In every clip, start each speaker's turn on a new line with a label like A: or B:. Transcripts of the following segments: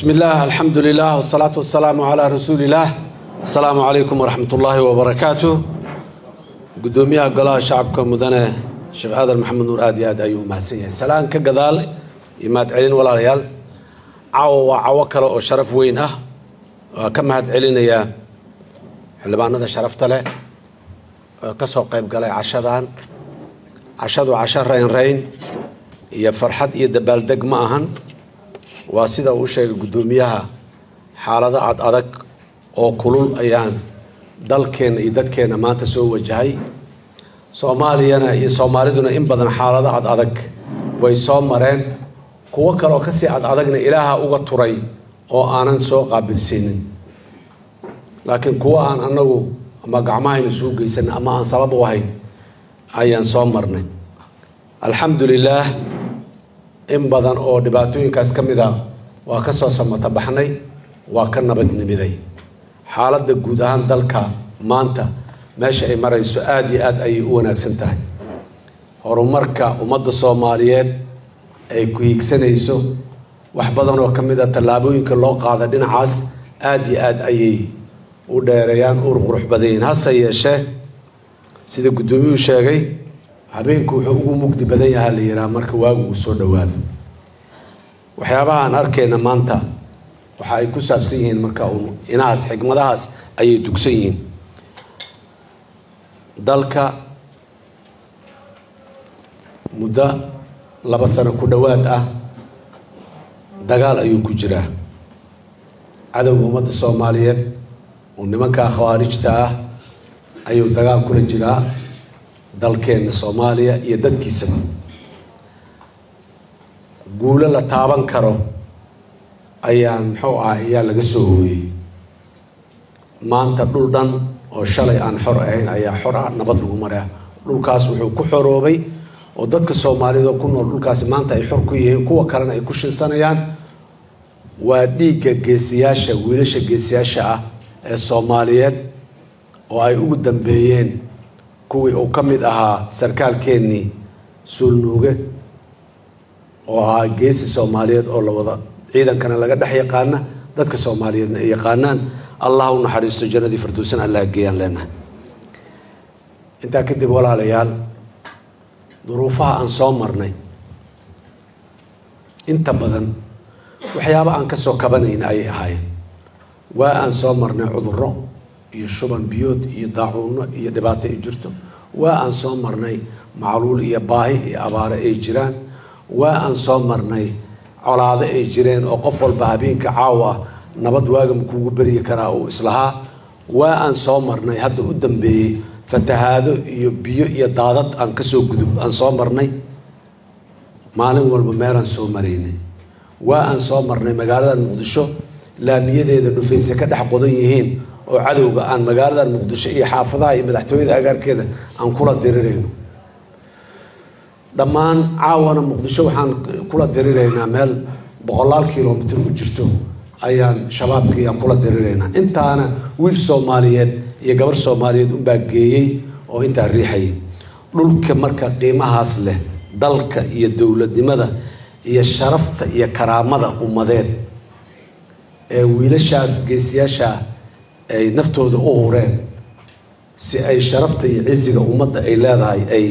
A: بسم الله الحمد لله والصلاة والسلام على رسول الله. السلام عليكم ورحمة الله وبركاته. قدوميها قلاه شعبكم مدنة شيخ آدر محمد نور آدياد أيوم محسية سلام كقدال يمات علين ولا ريال عو كلا أو شرف وين كم هاد علين يا حلبان هذا شرفت له كسو قيب قلاه عشادو عشر رين يا فرحت يدبال دق معهن وسيدا وشيء قدوميها حالة عد أدق أو كلول أيام دلكين يدكين ما تسوي وجهي Soomaaliyana iyo Soomaaliduna in badan xaalada cad adag way soo mareen kuwa kale oo ka sii cad adagna Ilaaha uga turay oo aanan soo qaabilseenin laakiin kuwa aan anagu ama gacmahayna soo geysan ama aan sabab u ahayn ayaan soo marnay alxamdulillah in badan oo dhibaatooyinkaas kamid ah waa ka soo samata baxnay waa ka nabadnimiday xaaladda guud ahaan dalka maanta meesha ay marayso aad iyo aad ay u wanaagsan tahay horumarka ummadda Soomaaliyeed ay ku hiigsanayso wax badan oo kamid ah tallaabooyinka loo qaada dhinacaas aad iyo aad ay u dheereeyaan qurux badan hase yeeshee sida gudoomiyuhu sheegay habeenku wuxuu ugu mugdi badan yahay la yiraahdo marka waagu uu soo dhawaado waxyaabaha aan arkayna maanta waxa ay ku saabsan yihiin marka inaas xigmadahaas ay dugsan yihiin dalka muddo 2 sano ku dhawaad ah dagaal ayuu ku jiraa cadawga ummadda Soomaaliyeed oo nimanka khawaarijta ah ayuu dagaal kula jiraa dalkeena Soomaaliya iyo dadkiisa guulo la taaban karo ayaan ayaa laga soo hooyay maanta dhul dhan oo shalay aan xor ahayn ayaa xor ah nabad lagu maraa dhulkaas wuxuu ku xoroobay oo dadka Soomaaliyeed ku nool dhulkaas maanta ay xor ku yihiin kuwa kalena ay ku shinsanayaan waa dhiigga geesiyaasha wiilasha geesiyaasha ah ee Soomaaliyeed oo ay ugu dambeeyeen kuwii oo kamid ahaa sarkaalkeenii Suulnuuge oo ah geesi Soomaaliyeed oo la wada ciidankana laga dhex yaqaan dadka Soomaaliyeedna ay yaqaanaan الله ونحرسه جندي فردوسنا الله جيان لنا. أنت كدب ولا ليال ظروفها أن صامرني. أنت بدن وحيابا أن كسو كبنين أي هاي. وأن صامرني عذره يشوبان بيوت يضاعون يدبات يجرتهم. وأن صامرني معلول يباهي أبار إجران. وأن صامرني على هذا إجران وقفل بابين كعاوة. nabad waaga kuugu bari karaa oo islaha waa aan soo marnay hadda u dambeeyay fatahaado iyo biyo iyo daadad aan ka soo gudub aan soo marnay maalin walba meeran soo mareynay waa aan soo marnay magaalada Muqdisho laamiyadeeda dhufaysa ka dhax qodan yihiin oo cadawga aan magaalada Muqdisho iyo xaafadaha iyo madaxtooyada agaarkeeda aan kula dirireyno dhammaan caawana Muqdisho waxaan kula dirireynaa meel 100 kiiloomitir u jirto ayaan shabaabkii aan kula dirireynaa intaana wiil Soomaaliyeed iyo gabar Soomaaliyeed u baageeyay oo inta riixay dhulka marka qiimahaas leh dalka iyo dawladnimada iyo sharafta iyo karaamada ummadeed ee wiilashaas geesiyaasha ay naftooda u hureen si ay sharafta iyo ciisiga ummadda ay leedahay ay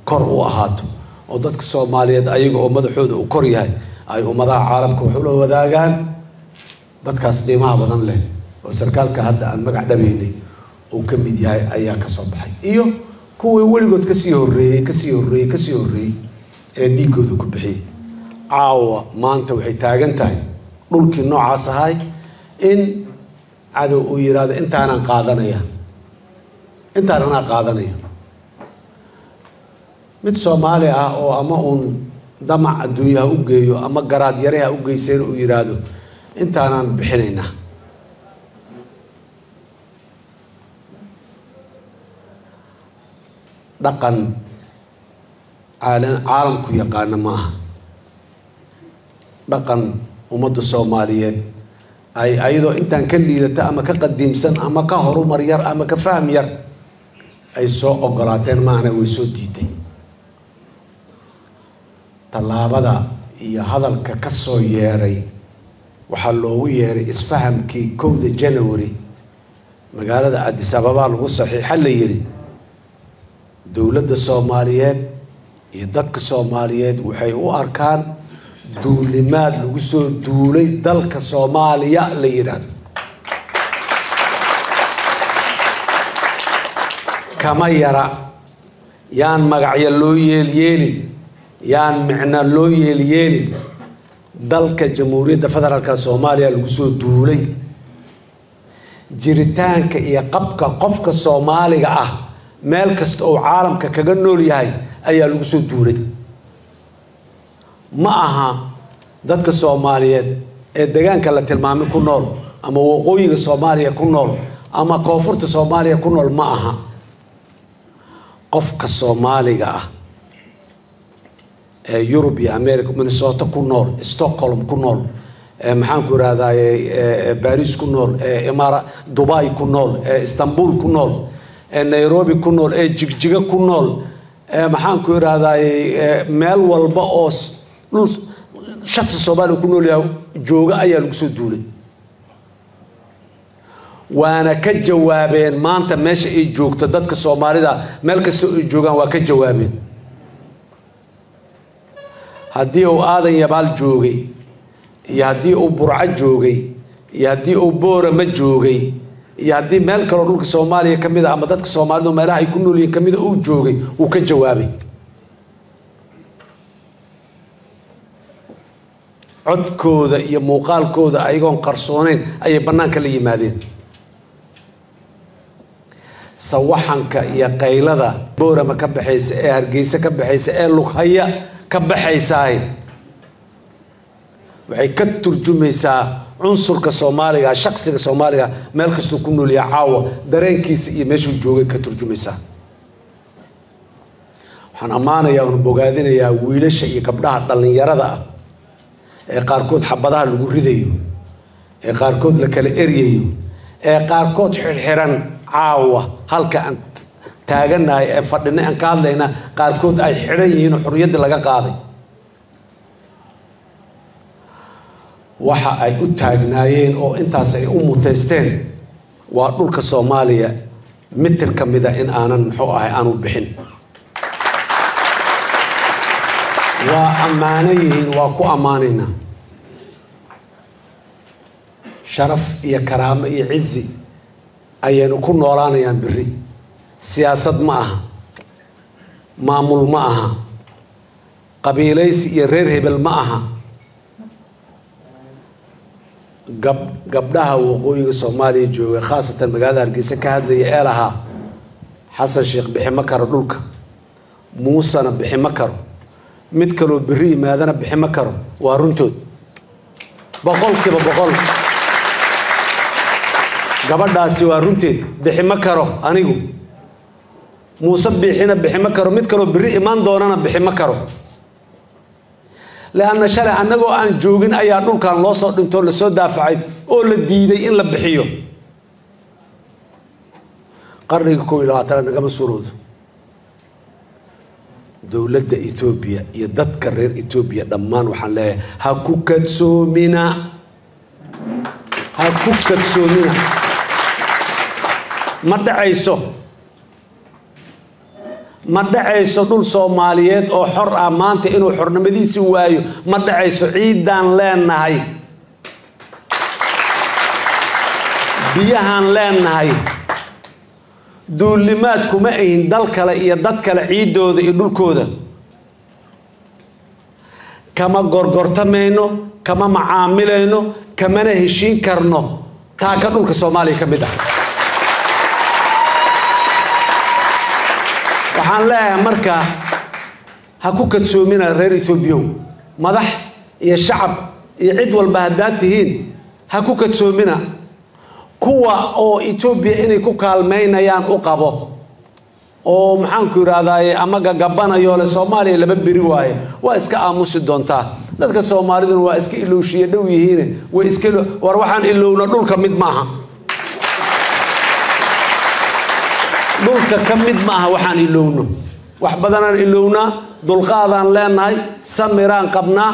A: kor u ahaato oo dadka Soomaaliyeed ayaga oo madaxooda u kor yahay ay ummadaha caalamka wax u wadaagaan dadkaas qiimaha badan leh oo sarkaalka hadda aan magac dhabeynay oo kamid yahay ayaa ka soo baxay iyo kuwa waligood ka sii horeeyay ee dhiigooda ku bixiyay caawa maanta waxay taagan tahay dhulkii noocaas ahay in cadow uu yiraahdo intaanaan qaadanaya mid Soomaali ah oo ama uun damac adduunyaha u geeyo ama garaad yareha u geyseen uu yiraahdo intaanaan bixinayna dhaqan caalamku yaqaan maaha dhaqan ummadda Soomaaliyeed ay ayadoo intaan ka liidata ama ka qadiimsan ama ka horumar yar ama ka faham yar ay soo ogolaateen maana way soo diiday tallaabada iyo hadalka ka soo yeeray وحلو يري إسفهم كي كود جنوري مقالة أديس أبابا لغو صحيح اللي يري دولة الصوماليات يددك الصوماليات وحيو أركان دولمات لغو دولي دلك الصوماليا اللي يراد كما يرى يان مقعي اللو يليني يان معنا اللو يليني دلك جمهورية فدرالك الصوماليا لغو دولي جيريتانك إيا قبك قفك الصومالي meel kasta oo caalamka kaga nool yahay ayaa lagu soo duulay ma aha dadka Soomaaliyeed ee deegaanka la tilmaamay ku nool ama waqooyiga Soomaaliya ku nool ama koonfurta Soomaaliya ku nool ma aha qofka Soomaaliga ah ee Europe iyo America Minnesota ku nool Stockholm ku nool maxaan ku raadayay Paris ku nool Imaara Dubai ku nool Istanbul ku nool Nairobi ku nool jigjiga ku nool maxaan ku iraahday meel walba oo shakhsi Soomaali ku nool yahay jooga ayaa lagu soo duulay waana ka jawaabeen maanta meesha ay joogto dadka Soomaalida meel kasta ay joogan waa ka jawaabeen hadii uu aadan yabaal joogay iyo hadii uu burca joogay iyo hadii uu boorama joogay يادي مالك رولك الصومالي كميدا أما دتك الصومالي ما راح يكونوا لي كميدا أو جوجي وكجوابي عد كودا يا موقال كودا أيقون قرصونين أي بنانك اللي يمادين سوحنك يا قيلدا بورا ما كبحيس هرجيسة كبحيس لوخيا كبحيس هاي وحي كترجميسا عنصر كصوماليا شخص كصوماليا مالك سكونوا لي عاوة درين كيس يمشوا الجوجي كترجميسا حنا معنا يا ونبوجادين يا ويلش يكبرها طلني يردا قاركود حبضها الورديو قاركود لك الاريو قاركود حرحران عاوة هلك أنت تاجنا فردنا أن قال لنا قاركود أي حريين وحرية لقى قاضي waxa ay u taagnaayeen oo intaas ay u muteysteen waa dhulka Soomaaliya mitir kamida in aanan muxuu ahay aanu bixin waa amaanayiin waa ku amaanayna sharaf iyo karaamo iyo cizi ayaynu ku noolaanayaan biri siyaasad ma aha maamul ma aha qabiilaysi iyo reer hebel ma aha gabdhaha waqooyiga Soomaaliya jooga khaasatan magaalada Hargeysa ka hadlaya ee lahaa Xasan Sheekh bixima karo dhulka Muusana bixima karo mid kale oo biri maadana bixima karo waa runtood boqolkiiba boqol gabadhaasi waa runteed bixima karo anigu Muuse bixima karo mid kale oo biri iman doonana bixima karo لأن شرع أنه أن جوجين أي أدول كان لصق دنتور لسود دافعي أول الديدي إن لبحيه قرر يكون إلى عطرة نجم السرود دولة إثيوبيا يدت كرر إثيوبيا دمان وحلا هكوكت سومنا ما دعيسو ما دعيسو دول Soomaaliyeed oo xor ah maanta inuu xornimadiisa waayo ma dacayso ciidan leenahay biyahan leenahay duulimaad kuma ahin dal kale iyo dad kale ciidooda iyo dhulkooda kama gorgortamayno kama macaamilayno kama heshiin karno taa ka dhulka Soomaaliya kamid ah waxaan leeyahay marka ha ku kadsoomina reer Itoobiya madax iyo shacab iyo cid walba hadaad tihiin ha ku kadsoomina kuwa oo Itoobiya inay ku kaalmeynayaan u qabo oo maxaan ku iraahday ama gabanayo le Soomaaliya laba biri waaye waa iska aamusi doontaa dadka Soomaalidu waa iska ilowshiye dhow yihiin way iska war waxaan ilowna dhulka mid maaha dhulka kamid maaha waxaan ilowno wax badan aan ilowna dulqaadan leenahay samiraan qabnaa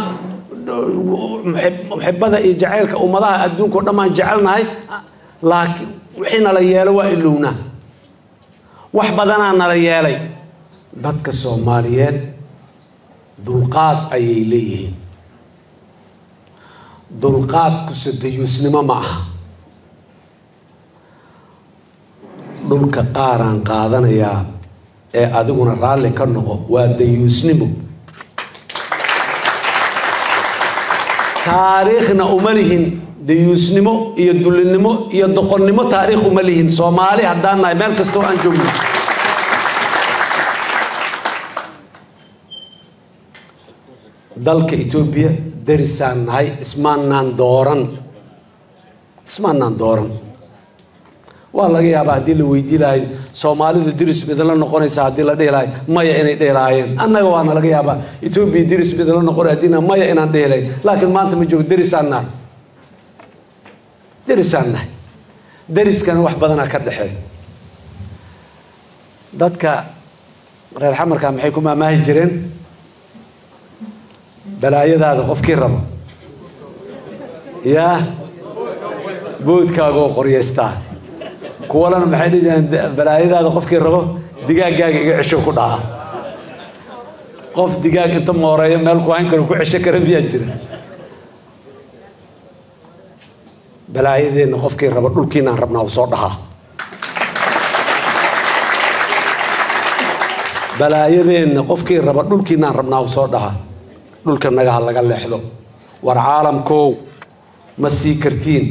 A: محبة يجعلك ومضاها أدونك ودما جعلنا هاي لكن وحين لا يالوا إلونا وحبدنا أنا لا يالي dadka Soomaaliyeed dulqaad ayay leeyihiin dulqaadku sadayuusnimo ma aha dhulka qaaraan qaadanayaa ee adiguna raalli ka noqo waa dayuusnimo taariikhna uma lihin dayuusnimo iyo dulinimo iyo doqonnimo taariikh uma lihin Soomaali haddaan nahay meel kastoo aan joogno dalka Ethiopia darisan hay ismaanaan dooran waa laga yaabaa hadii la weydiin lahayd Soomaalidu diris midna noqonaysa hadii la dheelay maya inay dheelaayeen annaga waana laga yaabaa Ethiopia diris midna noqon hadina maya inaan dheelay laakiin maanta ma joogo darisan dariskan wax badan ka dhaxay dadka reer xamarka maxay ku maamaahi jireen balaayadaada qofkii rabo yaa boodkaaga oo qoryeystaa kuwalana maxay dhigeen balaayadaada qofkii rabo digaaggaaga iga cisho ku dhaca qof digaag inta mooreeyo meel ku hayn karo ku cisho kara miyaa jira balaayadeena qofkii rabo dhulkiinaan rabnaa u soo dhahaa balaayadeena qofkii rabo dhulkiinaan rabnaa u soo dhahaa dhulka naga laga leexdo war caalamkoow ma sii kartiin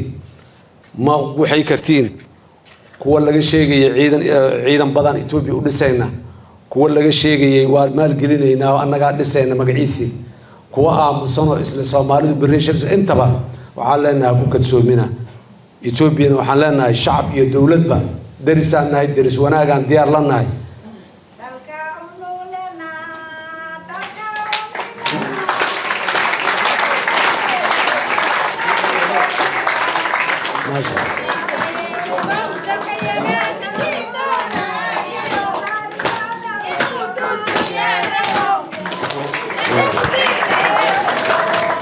A: ma waxay kartiin kuwa laga sheegay ciidan badan Ethiopia u dhisayna kuwa laga sheegay waa maal gelinayna annaga dhisayna magaciisi kuwa aamusan oo isla Soomaalidu bariishad intaba waxaan leenahay ku kadsoomina Ethiopia waxaan leenahay shacab iyo dawladba darisaanahay daris wanaagan diyaar lanahay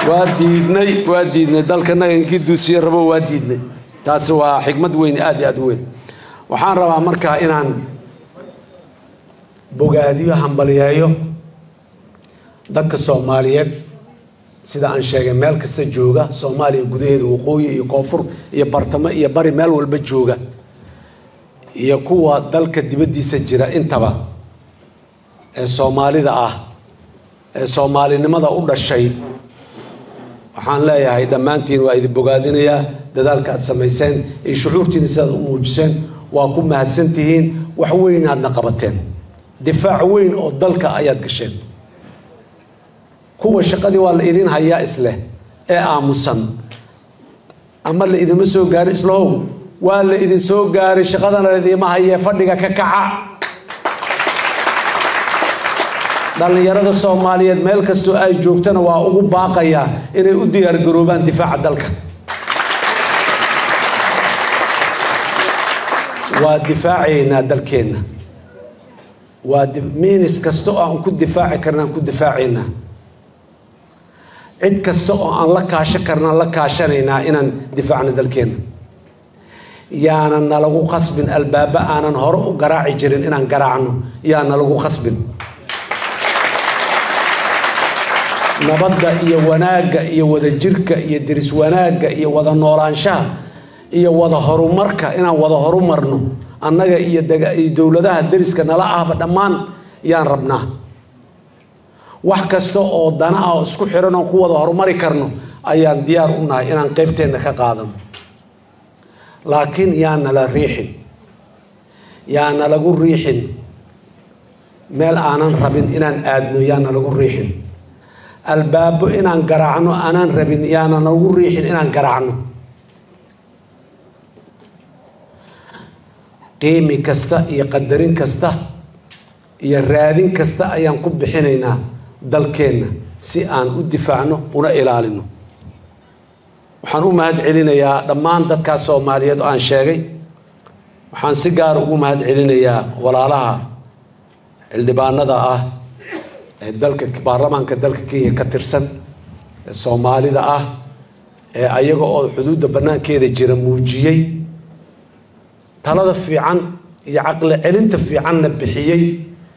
A: واديدني dalkana inkii duusiye rabo waadiidnay taas waa xigmad weyn aad weyn waxaan rabaa marka inaan bogaadiyo hambaliyeeyo dadka Soomaaliyeed sida aan sheegay meel kasta jooga Soomaaliya gudaheeda waqooyi iyo koonfur iyo bartamo iyo bari meel walba jooga iyo kuwa dalka dibadiisa jira intaba ee Soomaalida ah ee Soomaalinimada u dhashay waxaan leeyahay dhamaantiin waa idin bogaadinayaa dadaalka aad sameyseen ee shucuurtiina sidaad u muujiseen waa ku mahadsantihiin wax weyn aadna qabateen difaac weyn oo dalka ayaad gasheen kuwa shaqadii waa la idin hayaa isle ee aamusan ama la idin soo gaaray islahow waa la idin soo gaaray shaqadana la idin hayay fadhiga ka kaca dhalinyarada Soomaaliyeed meel kasto ay joogtana waa ugu baaqaya inay u diyaar garoobaan difaaca dalka waa difaacayna dalkeena waa miinis kasto aan ku difaaci karnaa ku difaacayna cid kasto oo aan la kaashan karnaa la kaashanayna inaan difaacno dalkeena yaana nalagu qasbin albaaba aanan hore u garaaci jirin inaan garaacno yaana lagu qasbin nabadda iyo wanaaga iyo wada jirka iyo diris wanaaga iyo wada noolaanshaha iyo wada horumarka inaan wada horumarno annaga iyo dawladaha dariska nala ahba dhammaan yaan rabnaa wax kasta oo dana ah oo isku xiran oo ku wada horumari karno ayaan diyaar u nahay inaan qaybteena ka qaadano laakiin yaana la riixin yaana lagu riixin meel aanan rabin inaan aadno yaana lagu riixin albaabo inaan garaacno aanan rabin yaana lagu riixin inaan garaacno qiimi kasta iyo qadarin kasta iyo raadin kasta ayaan ku bixinaynaa dalkeena si aan u difaacno una ilaalino waxaan u mahad celinayaa dhammaan dadka Soomaaliyeed oo aan sheegay waxaan si gaar ugu mahad celinayaa walaalaha xildhibaanada ah ee dalka baarlamaanka dalka Kenya ka tirsan soomaalida ah ee ayaga oo xuduudda banaankeeda jira muujiyay talada fiican iyo caqli celinta fiicanna bixiyay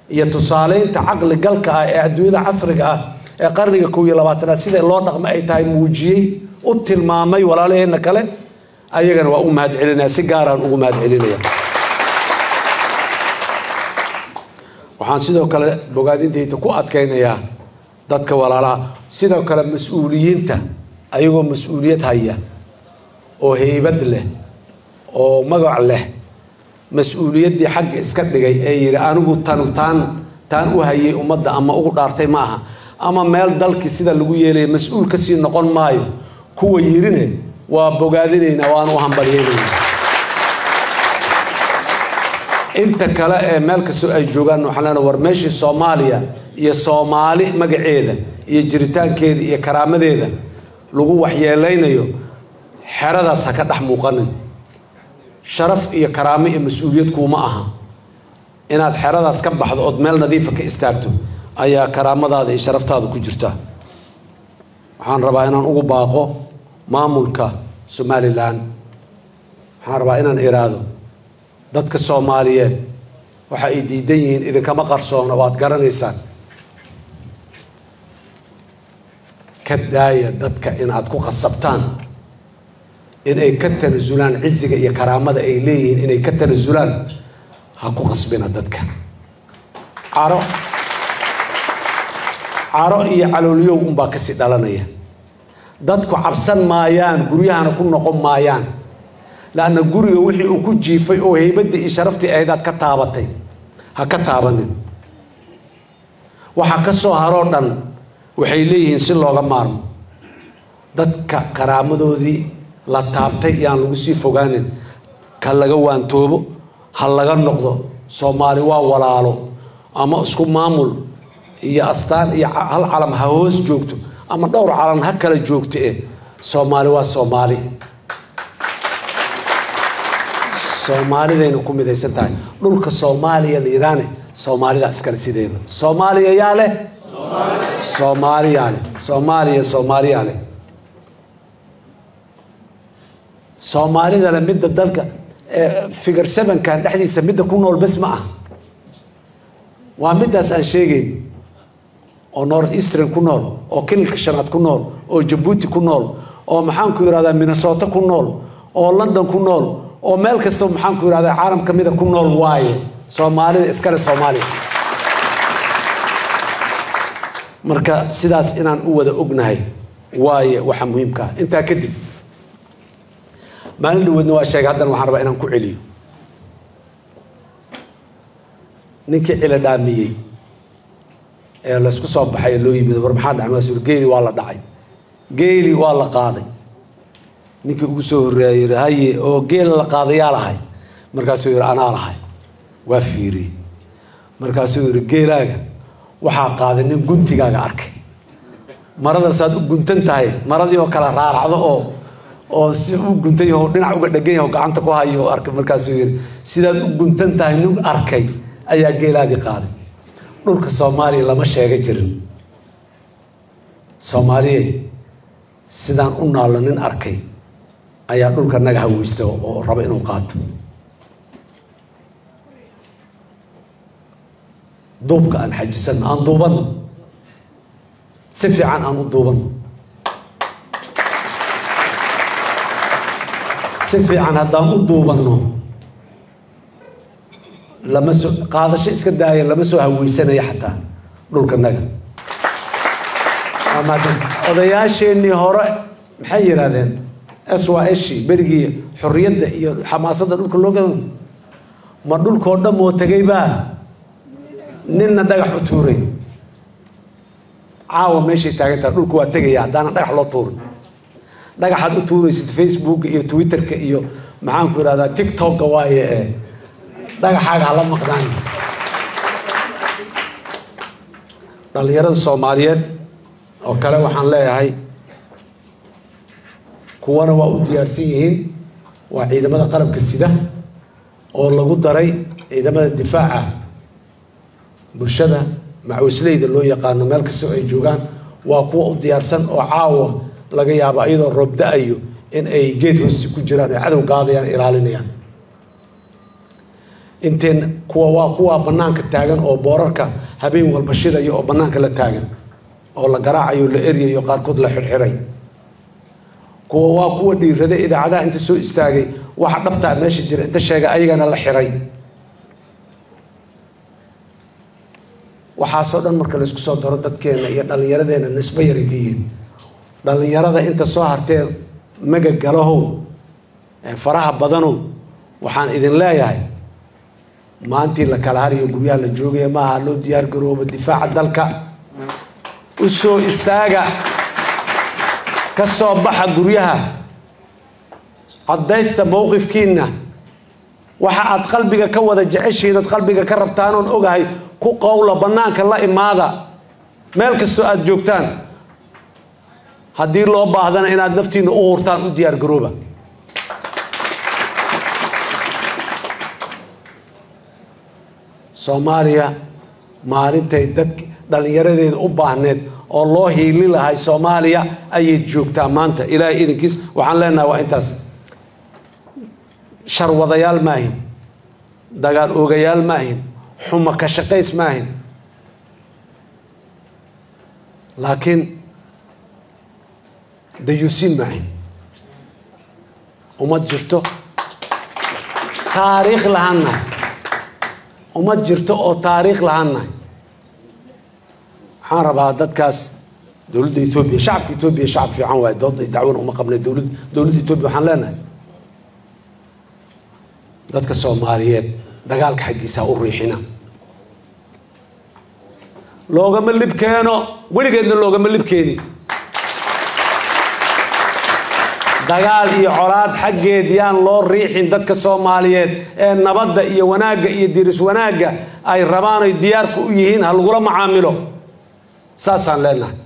A: iyo tusaaleynta caqli galka ah ee adduunyada casriga ah ee qarniga 21aad sida loo dhaqmo ay tahay muujiyay u tilmaamay walaalaheena kale ayagana waa u mahad celinaa si gaar ah ugu mahad celinaya waxaan sidoo kale bogaadintayda ku adkaynayaa dadka walaalaha sidoo kale mas'uuliyiinta ayagoo mas'uuliyad haya oo heybad leh oo magac leh mas'uuliyaddii xagga iska dhigay ee yiri anigu taan u hayay ummadda ama ugu dhaartay maaha ama meel dalkii sida lagu yeelay mas'uul ka sii noqon maayo kuwa yirine waa bogaadinaynaa waan u hambalyeynaa inta kale ee meel kastoo ay joogaan waxaan leenahay war meeshii Soomaaliya iyo Soomaali magaceeda iyo jiritaankeeda iyo karaamadeeda lagu waxyeeleynayo xeradaas ha ka dhex muuqanin sharaf iyo karaamo iyo mas'uuliyad kuma aha inaad xeradaas ka baxdo oo meel nadiif ah ka istaagto ayaa karaamadaada iyo sharaftaada ku jirta waxaan rabaa inaan ugu baaqo maamulka Somaliland waxaan rabaa inaan iraado dadka Soomaaliyeed waxa ay diidan yihiin idinkama qarsoona waad garanaysaan ka daaya dadka inaad ku qasabtaan in ay ka tanaasulaan ciziga iyo karaamada ay leeyihiin inay ka tanaasulaan ha ku qasbina dadka caro iyo calooliyow unbaa ka sii dhalanaya dadku cabsan maayaan guryahana ku noqon maayaan laana guriga wixii uu ku jiifay oo heybadii iyo sharaftii aydaad ka taabatay ha ka taabanin waxa ka soo haro dhan waxay leeyihiin si looga maarmo dadka karaamadoodii la taabtay yaan lagu sii fogaanin ka laga waantoobo ha laga noqdo Soomaali waa walaalo ama isku maamul iyo astaan iyo hal calam ha hoos joogto ama dhowr calan ha kala joogto Soomaali waa Soomaali Soomaalidayna ku midaysan tahay dhulka Soomaaliya liidaane Soomaalida iskala sideena Soomaaliya yaa leh Soomaaliya leh Soomaalida la midda dalka figure 7 kan dhaxdiisa midda ku nool bas ma ah waa midaas aan sheegayn oo North Eastern ku nool oo kilka shanaad ku nool oo Djibouti ku nool oo maxaan ku yiraahdaa Minnesota ku nool oo London ku nool oo meel kasta maxaan ku yiraahdaa caalam kamida ku nool waaye Soomaalida iskale Soomaaliya marka sidaas inaan u wada ognahay waaye waxa muhiimka inta kadib maalin wadna waa sheegay hadan waxaan rabaa inaan ku celiyo ninkii cila dhaamiyay ee la isku soo baxay loo yimid war maxaa dhacay masuul geeli waa la dhacay geeli waa la qaaday ninkii ugu soo horeeyay haye oo geel la qaadayaa lahay markaasuu yiri anaa lahay waa fiiri markaasuu yiri geelaaga waxa qaaday nin guntigaaga arkay marada saad u guntan tahay maradii oo kala raaracdo oo si u guntay oo dhinac uga dhagan yahay gacanta ku hayo arkay markaasuu yiri sidaad u guntan tahay nin arkay ayaa geelaadii qaaday dhulka Soomaaliya lama sheega jirin Soomaaliya sidaan u naalanin arkay ayaa dhulka naga haweysta oo raba inuu qaato دوبك أن حجسن أن دوبنا سفي عن أن دوبنا سفي عن هذا دوبنا لما قاعد شيء كداية لما سو هوي سنة حتى دول كناga أما أضياشي إني هراء محير هذين أسوأ شيء برجي حرية حماسة دول كلهم ما دول كودا موتجيبا نين دغح توري عاو ماشي تاغتا دول كوا تغيا دانا دغح لو تور دغح حد توري في فيسبوك iyo تويتر iyo maxaan ku iraada TikTok waaye dagaxaaga la maqdaan dhalinyarada Soomaaliyeed oo kale waxaan leeyahay kuwana waa u diyaarsan yihiin waa ciidamada qalabka sida oo lagu daray ciidamada difaaca bulshada macuusleyda loo yaqaan meel kasta ay joogaan وقوة ديارسن وعاوة لقى يابا أيضا رب دأيو إن أي جيت هسي كجران عدو قاضيان إلالينيان inteen kuwa banaanka taagan oo boorarka habeen walba shidayo oo banaanka la taagan oo la garaacayo la eriyayo qaarkood la xirxiray kuwa dhiirada idaacadaha inta soo istaagay waxa dhabta meesha jira inta sheega ayagana la xiray waxa soo dhan marka la isku soo daro dadkeena iyo dhalinyaradeena nisba yar yihiin dhalinyarada inta soo hartee magagalahow faraha badano waxaan idin leeyahay maantii la kala hariyo guryaha la joogay ma aha loo diyaar garoobo difaaca dalka u soo istaaga ka soo baxa guryaha cadaysta mowqifkiina waxa aad qalbiga ka wada jeceshiin aad qalbiga ka rabtaan oo ogahay ku qowla banaanka la imaada meel kasto aad joogtaan haddii loo baahdana inaad naftiina u hurtaan u diyaar garooba Soomaaliya maalintay dadka dhalinyaradeeda u baahneed oo loo hiili lahay Soomaaliya ayay joogtaa maanta ilaahay idinkiis waxaan leenahay waa intaas sharwadayaal maahin dagaal oogayaal maahin xuma ka shaqays maahin laakiin dayuusin maahin umad jirto taariikh lahaana umad jirto oo taariikh lahaana waxaan rabaa dadkaas dowladda Itoobiya shacabka Itoobiya shacab fiican waay dood dacwada uma qabnay dowladda Itoobiya waxaan leenahay dadka Soomaaliyeed dagaalka xaqiisa u riixina loogama libkeeno weligeedna loogama libkeeni dagaal iyo colaad xaggeed yaan loo riixin dadka Soomaaliyeed ee nabadda iyo wanaaga iyo diris wanaaga ay rabaan ay diyaar ku yihiin hal gula macaamilo saasaan leenahay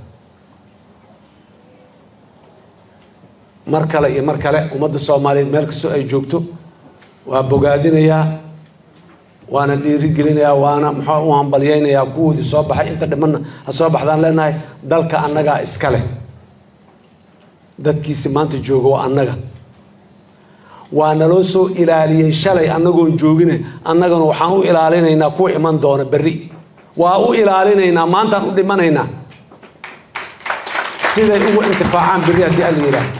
A: mar kale ummadda Soomaaliyeed meel kasto ay joogto waa bogaadinayaa waana dhiirigelinayaa waana maxaa u hambalyeynaya kuwoodii soo baxay inta dhimanna ha soo baxdaan leenahay dalka annaga iska leh dadkiisi maanta joogo annaga waana loo soo ilaaliyay shalay annagoon joogine annagana waxaan u ilaalinaynaa kuwa iman doona berri waa u ilaalinaynaa maantaan u dhimanaynaa siday ugu intifaacaan berri haddii alla yidhaahdo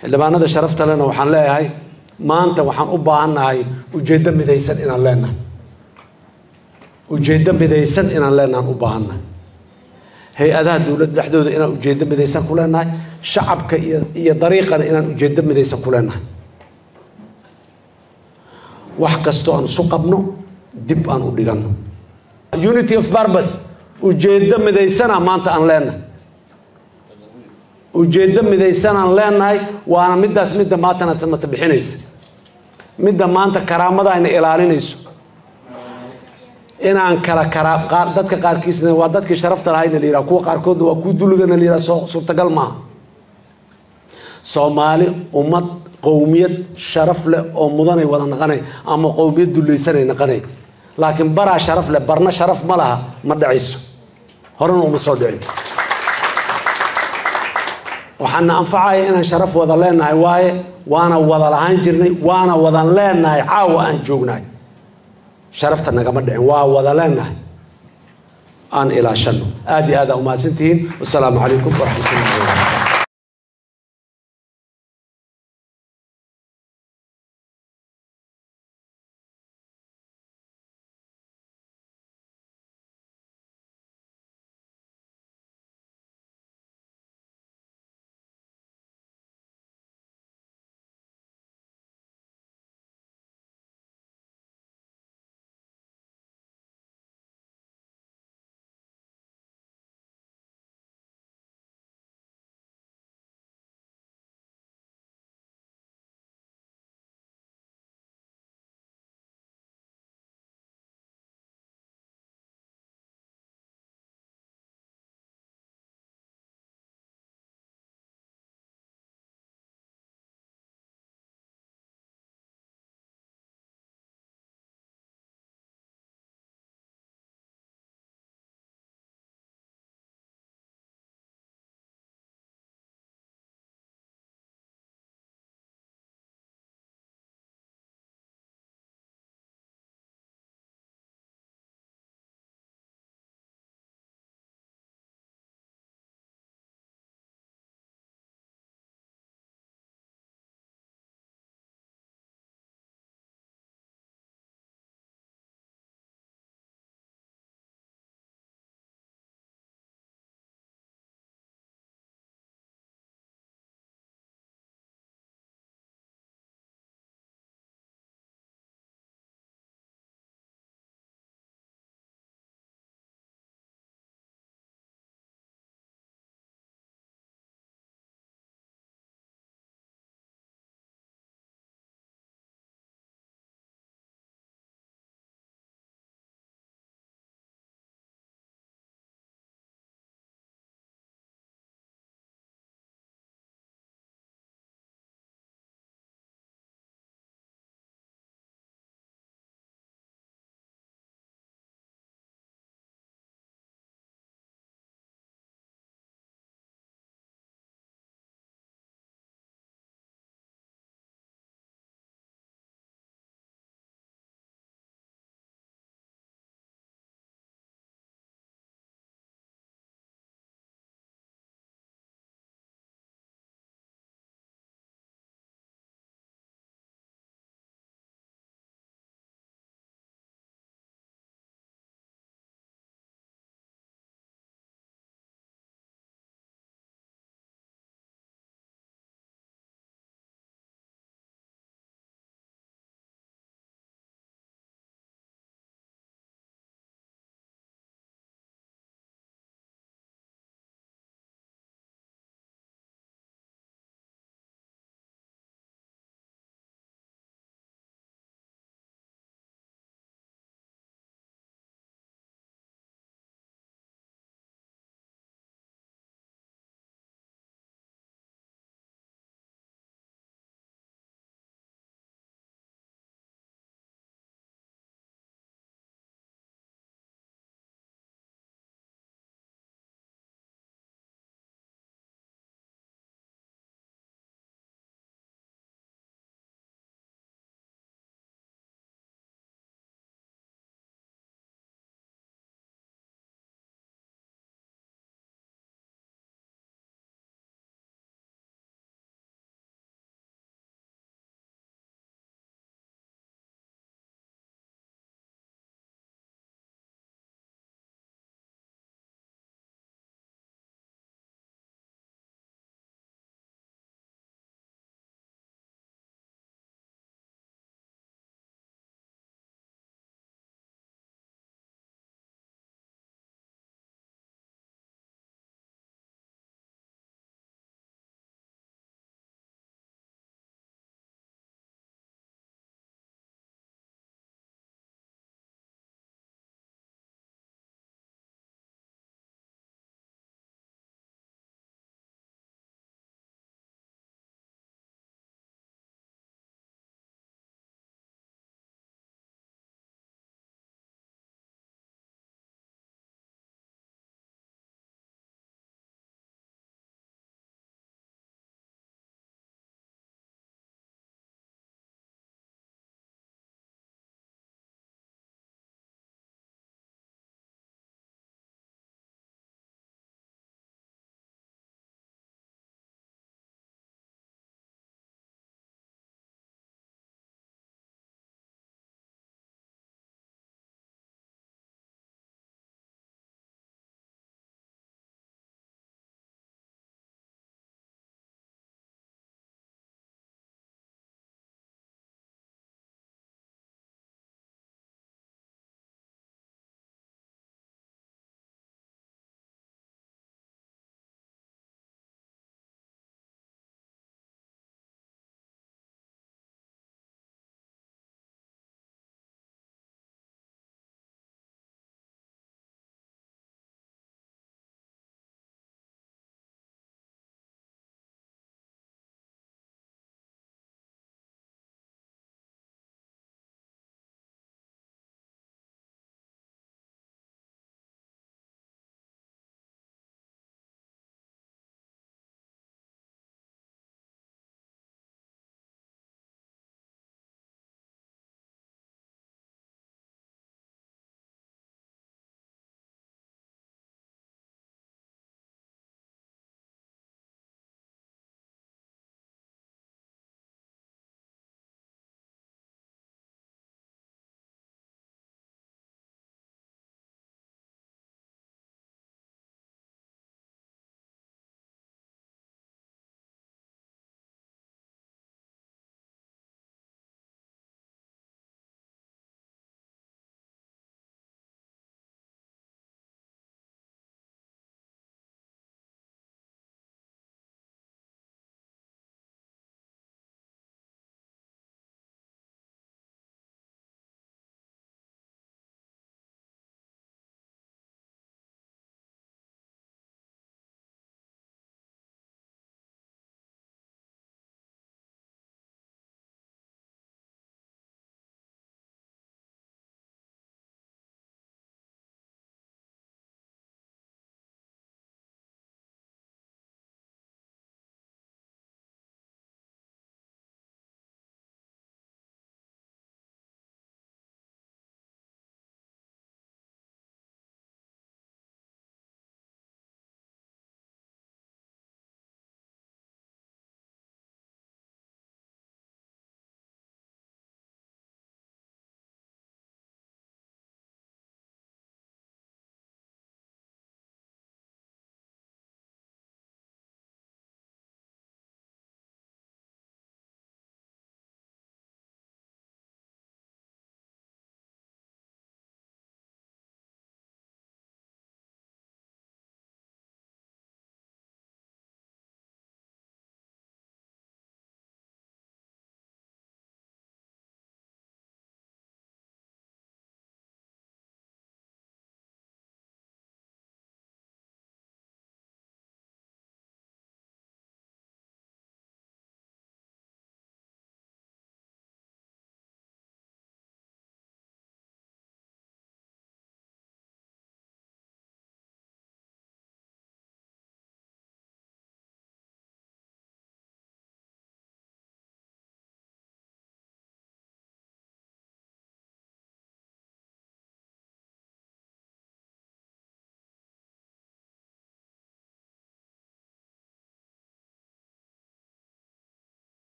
A: xildhibaanada sharafta lena waxaan leeyahay maanta waxaan u baahannahay ujeeddo midaysan inaan leenahay ujeeddo midaysan inaan leenahay u baahannahay hay-adaha dowladda dhexdooda inaan ujeeddo midaysan ku leenahay shacabka iyo dariiqana inaan ujeeddo midaysan ku leenahay wax kastoo aan isu qabno dib aan u dhiganno unity of purpose ujeeddo midaysana maanta aan leenahay ujeeddo midaysan aan leenahay waana midaas midda maantana tamata bixinaysa midda maanta karaamada ayna ilaalinayso inaan kala dadka qaarkiisna waa dadkii sharafta lahaayna la yiraahdo kuwa qaarkoodna waa ku duligana la yiraahdo suurtagal ma Soomaali ummad qowmiyad sharaf leh oo mudanay wada naqanay ama qowmiyad dulaysanay naqanay laakiin bara sharaf leh barna sharaf ma laha ma dhacayso horena uma soo dhicin waxaan anfacay inaan sharaf wada leenahay waaye waana wada lahaan jirnay waana wada leenahay caawa aan joognay sharafta nagama dhicin waa wada leenahay aan ilaashano aad iyo aad u mahadsantihiin wassalaamu calaykum waraxmatullaahi